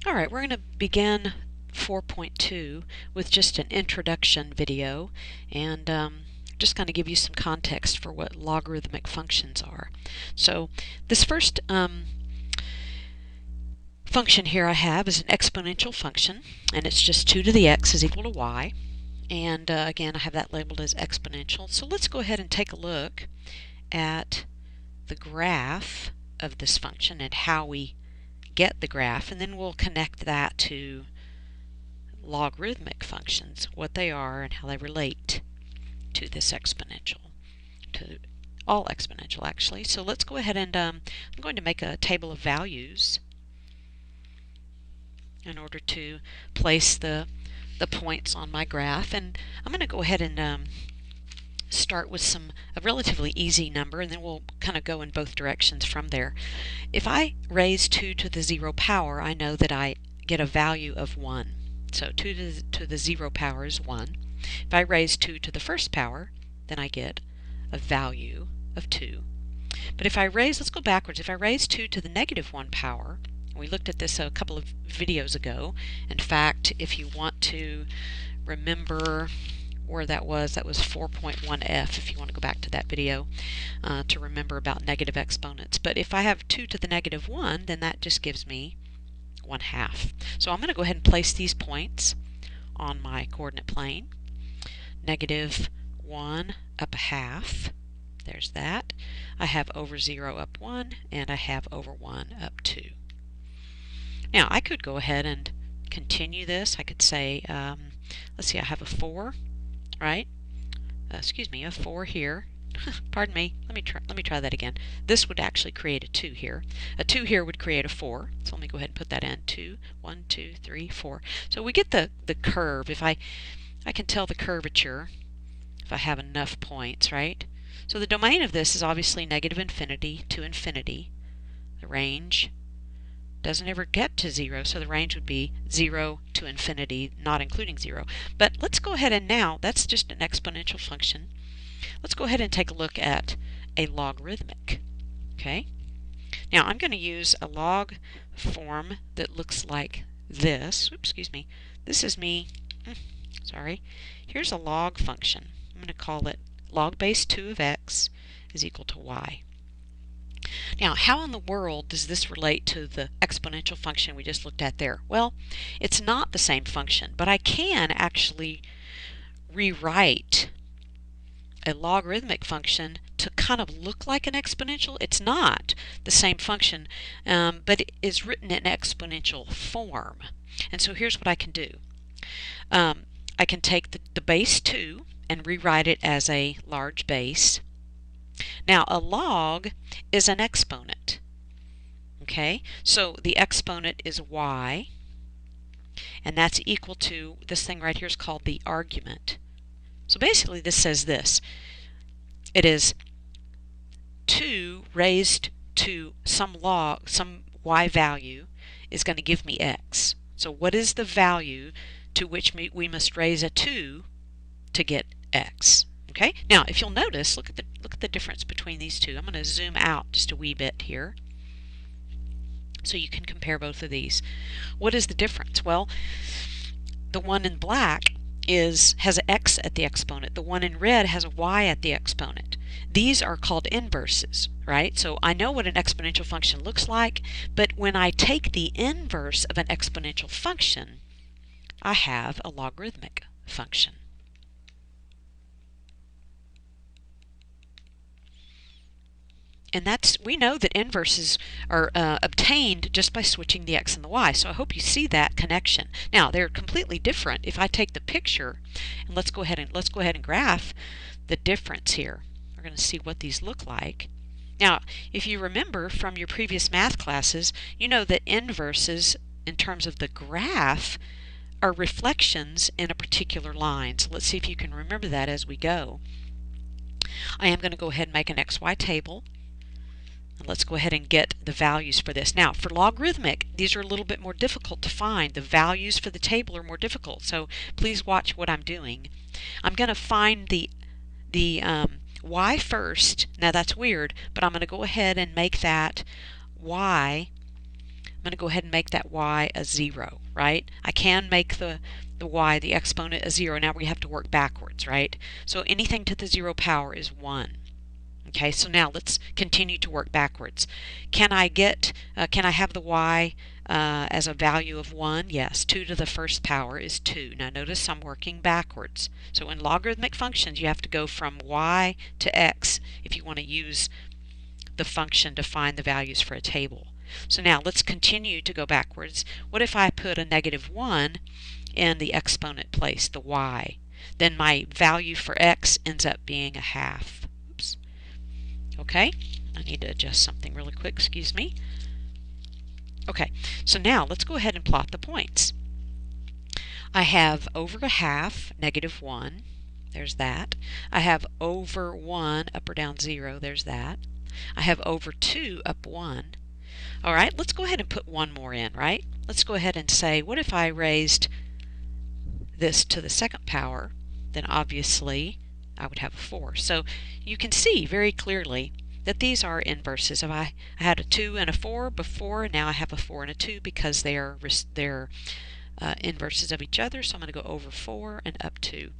Alright, we're going to begin 4.2 with just an introduction video, and just going to give you some context for what logarithmic functions are. So this first function here I have is an exponential function, and it's just 2 to the x is equal to y. And again, I have that labeled as exponential. So let's go ahead and take a look at the graph of this function and how we get the graph, and then we'll connect that to logarithmic functions, what they are and how they relate to this exponential, to all exponential actually. So let's go ahead and I'm going to make a table of values in order to place the points on my graph, and I'm going to go ahead and start with a relatively easy number, and then we'll kind of go in both directions from there. If I raise 2 to the 0 power, I know that I get a value of 1. So 2 to the 0 power is 1. If I raise 2 to the first power, then I get a value of 2. But if I raise, let's go backwards, if I raise 2 to the negative 1 power, we looked at this a couple of videos ago. In fact, if you want to remember where that was 4.1f, if you want to go back to that video to remember about negative exponents. But if I have 2 to the negative 1, then that just gives me 1/2. So I'm going to go ahead and place these points on my coordinate plane. Negative 1 up 1/2. There's that. I have over 0 up 1, and I have over 1 up 2. Now I could go ahead and continue this. I could say, let's see, I have a 4, right? Excuse me, a 4 here. Pardon me. Let me try that again. This would actually create a 2 here. A 2 here would create a 4. So let me go ahead and put that in. 2, 1, 2, 3, 4. So we get the curve. If I can tell the curvature if I have enough points, right? So the domain of this is obviously negative infinity to infinity. The range doesn't ever get to 0, so the range would be 0 to infinity, not including 0. But let's go ahead and now, that's just an exponential function. Let's go ahead and take a look at a logarithmic. Okay? Now I'm going to use a log form that looks like this. Oops, excuse me. This is me. Sorry. Here's a log function. I'm going to call it log base 2 of x is equal to y. Now, how in the world does this relate to the exponential function we just looked at there? Well, it's not the same function, but I can actually rewrite a logarithmic function to kind of look like an exponential. It's not the same function, but it is written in exponential form. And so here's what I can do. I can take the base 2 and rewrite it as a large base. Now, a log is an exponent. Okay, so the exponent is y, and that's equal to, this thing right here is called the argument. So basically this says this. It is 2 raised to some y value is going to give me x. So what is the value to which we must raise a 2 to get x? Okay, now if you'll notice, look at the difference between these two. I'm going to zoom out just a wee bit here so you can compare both of these. What is the difference? Well, the one in black has an x at the exponent. The one in red has a y at the exponent. These are called inverses, right? So I know what an exponential function looks like, but when I take the inverse of an exponential function, I have a logarithmic function. And we know that inverses are obtained just by switching the x and the y. So I hope you see that connection. Now they're completely different. If I take the picture, and let's go ahead and graph the difference here. We're going to see what these look like. Now, if you remember from your previous math classes, you know that inverses, in terms of the graph, are reflections in a particular line. So let's see if you can remember that as we go. I am going to go ahead and make an XY table. Let's go ahead and get the values for this. Now, for logarithmic, these are a little bit more difficult to find. The values for the table are more difficult, so please watch what I'm doing. I'm going to find the y first. Now, that's weird, but I'm going to go ahead and make that y I'm going to go ahead and make that y a 0, right? I can make the y, the exponent, a 0. Now we have to work backwards, right? So anything to the 0 power is 1. Okay, so now let's continue to work backwards. Can I have the y as a value of 1? Yes. 2 to the first power is 2. Now notice I'm working backwards. So in logarithmic functions, you have to go from y to x if you want to use the function to find the values for a table. So now let's continue to go backwards. What if I put a -1 in the exponent place, the y? Then my value for x ends up being a half. Oops. Okay, I need to adjust something really quick, excuse me. Okay, so now let's go ahead and plot the points. I have over a half, -1, there's that. I have over 1, up or down 0, there's that. I have over 2, up 1. All right, let's go ahead and put one more in, right? Let's go ahead and say, what if I raised this to the second power? Then obviously I would have a 4. So you can see very clearly that these are inverses. If I had a 2 and a 4 before, and now I have a 4 and a 2 because they're inverses of each other. So I'm going to go over 4 and up 2.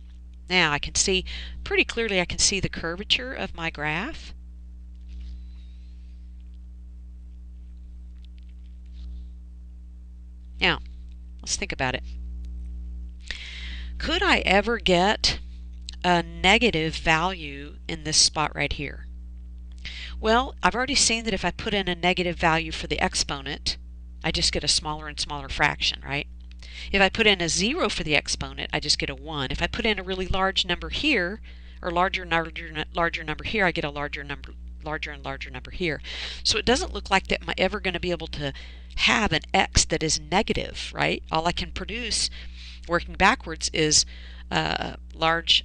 Now I can see pretty clearly, I can see the curvature of my graph. Now, let's think about it. Could I ever get a negative value in this spot right here? Well, I've already seen that if I put in a negative value for the exponent, I just get a smaller and smaller fraction, right? If I put in a 0 for the exponent, I just get a 1. If I put in a really large number here, or larger number here, I get a larger and larger number here. So it doesn't look like that I'm ever going to be able to have an x that is negative, right? All I can produce working backwards is larger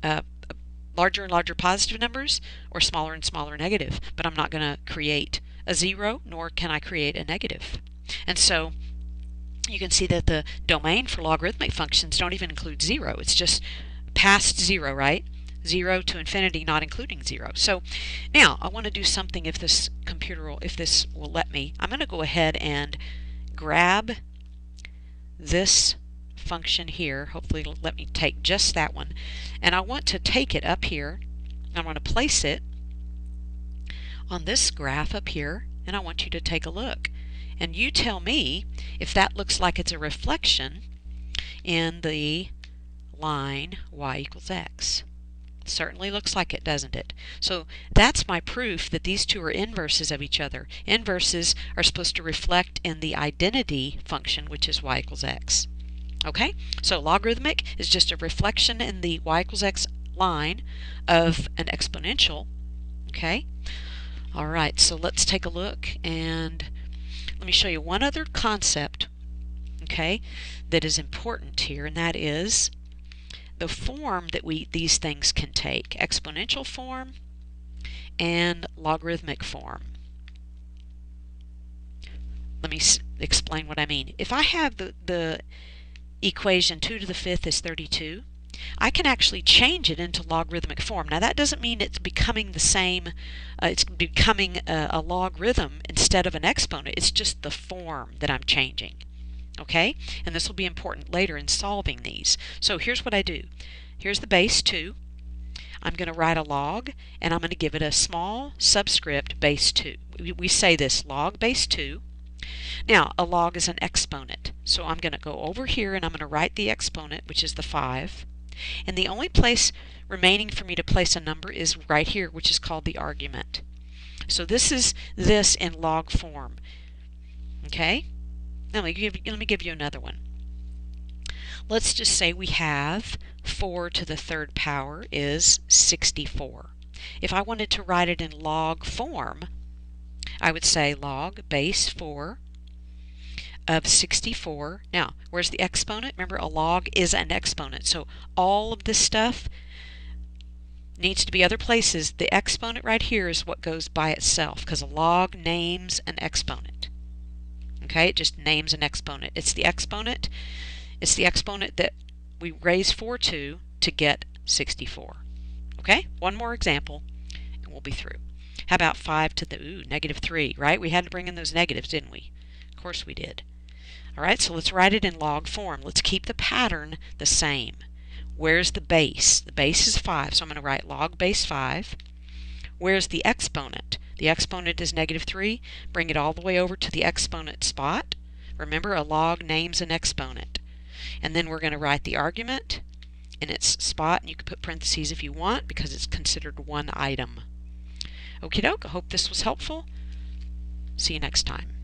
and larger positive numbers or smaller and smaller negative, but I'm not going to create a 0, nor can I create a negative. And so you can see that the domain for logarithmic functions don't even include 0. It's just past 0, right? 0 to infinity, not including 0. So now I want to do something. If this will let me, I'm going to go ahead and grab this function here. Hopefully it'll let me take just that one, and I want to take it up here. I want to place it on this graph up here, and I want you to take a look, and you tell me if that looks like it's a reflection in the line y equals x. Certainly looks like it, doesn't it? So that's my proof that these two are inverses of each other. Inverses are supposed to reflect in the identity function, which is y equals x. Okay, so logarithmic is just a reflection in the y equals x line of an exponential. Okay, all right, so let's take a look, and let me show you one other concept, okay, that is important here, and that is the form that these things can take: exponential form and logarithmic form. Let me explain what I mean. If I have the equation 2 to the 5th is 32, I can actually change it into logarithmic form. Now that doesn't mean it's becoming the same, it's becoming a logarithm instead of an exponent. It's just the form that I'm changing. Okay, and this will be important later in solving these. So here's what I do. Here's the base 2. I'm going to write a log, and I'm going to give it a small subscript base 2. We say this, log base 2. Now a log is an exponent, so I'm going to go over here and I'm going to write the exponent, which is the 5, and the only place remaining for me to place a number is right here, which is called the argument. So this is this in log form. Okay, let me give you another one. Let's just say we have 4 to the 3rd power is 64. If I wanted to write it in log form, I would say log base 4 of 64. Now, where's the exponent? Remember, a log is an exponent. So all of this stuff needs to be other places. The exponent right here is what goes by itself, because a log names an exponent. Okay, it just names an exponent. It's the exponent that we raise 4 to get 64. Okay, one more example and we'll be through. How about 5 to the -3, right? We had to bring in those negatives, didn't we? Of course we did. All right, so let's write it in log form. Let's keep the pattern the same. Where's the base? The base is 5, so I'm going to write log base 5. Where's the exponent? The exponent is -3. Bring it all the way over to the exponent spot. Remember, a log names an exponent. And then we're going to write the argument in its spot, and you can put parentheses if you want because it's considered one item. Okie doke, I hope this was helpful. See you next time.